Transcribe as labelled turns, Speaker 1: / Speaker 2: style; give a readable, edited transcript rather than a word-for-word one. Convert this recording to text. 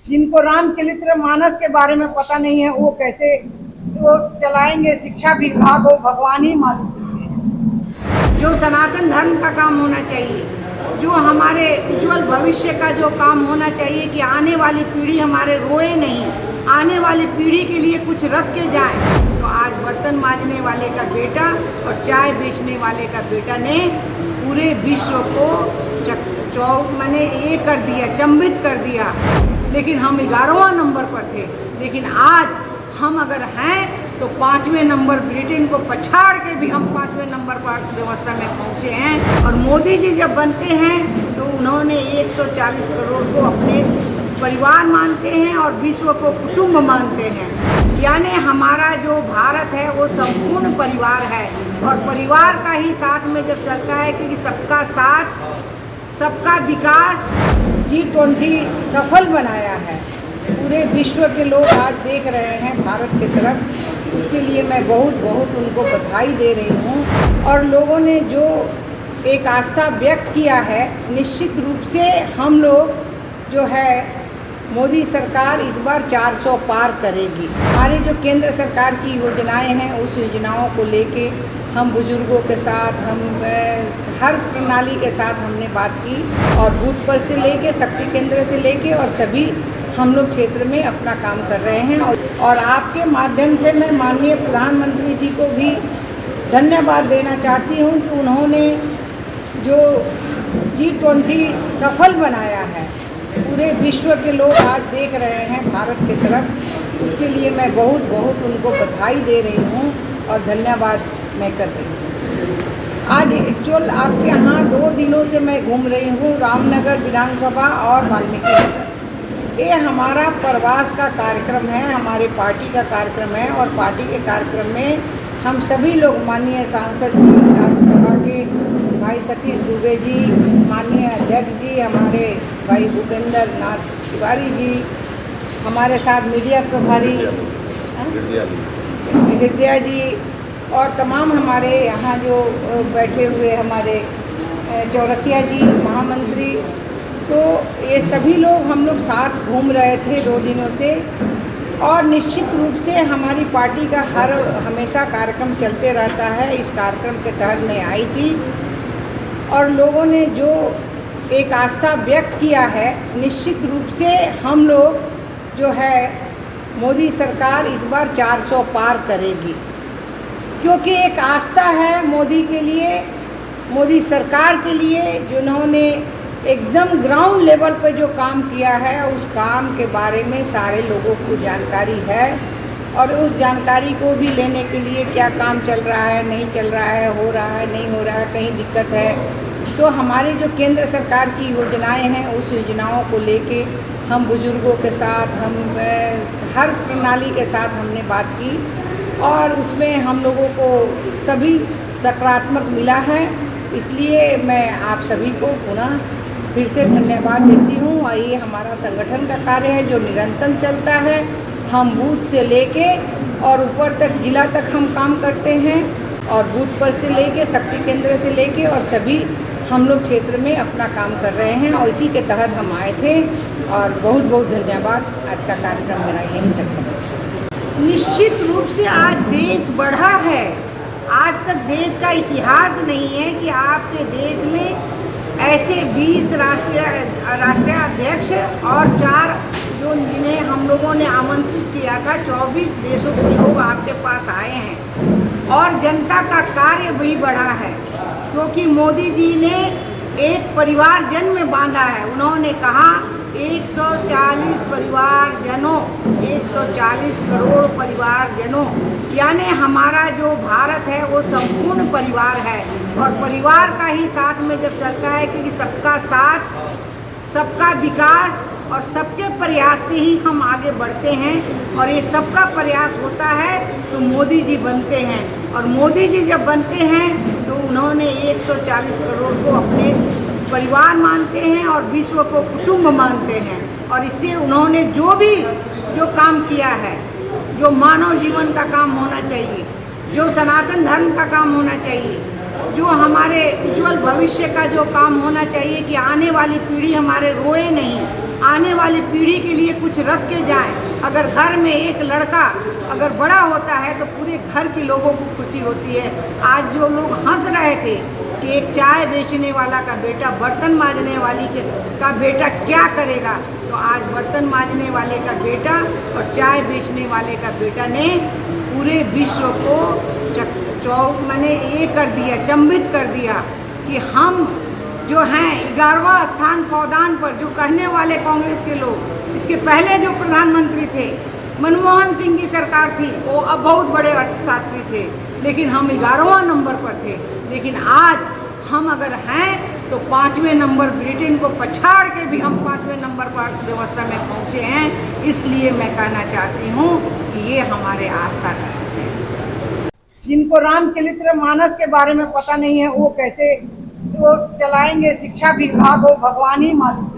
Speaker 1: जिनको रामचरित्र मानस के बारे में पता नहीं है वो कैसे वो चलाएंगे। शिक्षा विभाग हो, भगवान ही मालूम उसके। जो सनातन धर्म का काम होना चाहिए, जो हमारे उज्जवल भविष्य का जो काम होना चाहिए कि आने वाली पीढ़ी हमारे रोए नहीं, आने वाली पीढ़ी के लिए कुछ रख के जाए। तो आज बर्तन मांजने वाले का बेटा और चाय बेचने वाले का बेटा ने पूरे विश्व को मैंने ये कर दिया, चंबित कर दिया। लेकिन हम 11वां नंबर पर थे, लेकिन आज हम अगर हैं तो 5वें नंबर, ब्रिटेन को पछाड़ के भी हम 5वें नंबर पर अर्थव्यवस्था में पहुंचे हैं। और मोदी जी जब बनते हैं तो उन्होंने 140 करोड़ को अपने परिवार मानते हैं और विश्व को कुटुंब मानते हैं। यानी हमारा जो भारत है वो संपूर्ण परिवार है, और परिवार का ही साथ में जब चलता है कि सबका साथ सबका विकास G20 सफल बनाया है। पूरे विश्व के लोग आज देख रहे हैं भारत की तरफ, उसके लिए मैं बहुत बहुत उनको बधाई दे रही हूँ। और लोगों ने जो एक आस्था व्यक्त किया है, निश्चित रूप से हम लोग जो है मोदी सरकार इस बार 400 पार करेगी। हमारे जो केंद्र सरकार की योजनाएं हैं उस योजनाओं को लेके हम बुजुर्गों के साथ, हम हर प्रणाली के साथ हमने बात की, और बूथ पर से लेके शक्ति केंद्र से लेके और सभी हम लोग क्षेत्र में अपना काम कर रहे हैं। और आपके माध्यम से मैं माननीय प्रधानमंत्री जी को भी धन्यवाद देना चाहती हूँ कि उन्होंने जो G20 सफल बनाया है, पूरे विश्व के लोग आज देख रहे हैं भारत की तरफ, उसके लिए मैं बहुत बहुत उनको बधाई दे रही हूँ और धन्यवाद मैं कर रही हूँ। आज एक्चुअल आपके यहाँ 2 दिनों से मैं घूम रही हूँ, रामनगर विधानसभा और वाल्मीकि नगर। ये हमारा प्रवास का कार्यक्रम है, हमारे पार्टी का कार्यक्रम है, और पार्टी के कार्यक्रम में हम सभी लोग, माननीय सांसद जी, राज्यसभा के भाई सतीश दुबे जी, माननीय अध्यक्ष जी, हमारे भाई भूपेंद्र नाथ तिवारी जी, हमारे साथ मीडिया प्रभारी विद्या जी, और तमाम हमारे यहाँ जो बैठे हुए हमारे चौरसिया जी महामंत्री, तो ये सभी लोग हम लोग साथ घूम रहे थे 2 दिनों से। और निश्चित रूप से हमारी पार्टी का हमेशा कार्यक्रम चलते रहता है। इस कार्यक्रम के तहत मैं आई थी और लोगों ने जो एक आस्था व्यक्त किया है, निश्चित रूप से हम लोग जो है मोदी सरकार इस बार 400 पार करेगी, क्योंकि एक आस्था है मोदी के लिए, मोदी सरकार के लिए, जिन्होंने एकदम ग्राउंड लेवल पे जो काम किया है उस काम के बारे में सारे लोगों को जानकारी है। और उस जानकारी को भी लेने के लिए क्या काम चल रहा है, नहीं चल रहा है, हो रहा है, नहीं हो रहा है, कहीं दिक्कत है, तो हमारे जो केंद्र सरकार की योजनाएं हैं उस योजनाओं को लेके हम बुजुर्गों के साथ, हम हर प्रणाली के साथ हमने बात की, और उसमें हम लोगों को सभी सकारात्मक मिला है। इसलिए मैं आप सभी को पुनः फिर से धन्यवाद देती हूँ। और ये हमारा संगठन का कार्य है जो निरंतर चलता है। हम बूथ से लेके और ऊपर तक, जिला तक हम काम करते हैं, और बूथ पर से लेके शक्ति केंद्र से लेके और सभी हम लोग क्षेत्र में अपना काम कर रहे हैं, और इसी के तहत हम आए थे। और बहुत बहुत धन्यवाद। आज का कार्यक्रम मेरा यहीं तक समाप्त। निश्चित रूप से आज देश बढ़ा है। आज तक देश का इतिहास नहीं है कि आपके देश में ऐसे 20 राष्ट्रीय अध्यक्ष और 4 जो जिन्हें हम लोगों ने आमंत्रित किया था, 24 देशों के लोग आपके पास आए हैं। और जनता का कार्य भी बढ़ा है, क्योंकि मोदी जी ने एक परिवार जन में बांधा है। उन्होंने कहा 140 परिवारजनों, 140 करोड़ परिवारजनों, यानी हमारा जो भारत है वो संपूर्ण परिवार है। और परिवार का ही साथ में जब चलता है कि सबका साथ सबका विकास और सबके प्रयास से ही हम आगे बढ़ते हैं, और ये सबका प्रयास होता है तो मोदी जी बनते हैं। और मोदी जी जब बनते हैं तो उन्होंने 140 करोड़ को अपने परिवार मानते हैं और विश्व को कुटुंब मानते हैं। और इससे उन्होंने जो काम किया है, जो मानव जीवन का काम होना चाहिए, जो सनातन धर्म का काम होना चाहिए, जो हमारे उज्जवल भविष्य का जो काम होना चाहिए कि आने वाली पीढ़ी हमारे रोए नहीं, आने वाली पीढ़ी के लिए कुछ रख के जाएं। अगर घर में एक लड़का अगर बड़ा होता है तो पूरे घर के लोगों को खुशी होती है। आज जो लोग हंस रहे थे कि एक चाय बेचने वाला का बेटा बर्तन मांजने वाली का बेटा क्या करेगा, तो आज बर्तन मांजने वाले का बेटा और चाय बेचने वाले का बेटा ने पूरे विश्व को मैंने ये कर दिया, चंबित कर दिया कि हम जो हैं 11वां स्थान पौदान पर, जो कहने वाले कांग्रेस के लोग, इसके पहले जो प्रधानमंत्री थे मनमोहन सिंह की सरकार थी, वो अब बहुत बड़े अर्थशास्त्री थे, लेकिन हम 11वां नंबर पर थे। लेकिन आज हम अगर हैं तो 5वें नंबर, ब्रिटेन को पछाड़ के भी हम 5वें नंबर पर अर्थव्यवस्था में पहुँचे हैं। इसलिए मैं कहना चाहती हूँ कि ये हमारे आस्था का विषय है। जिनको रामचरितमानस के बारे में पता नहीं है वो कैसे वो चलाएंगे, शिक्षा विभाग हो, भगवान ही मालूम।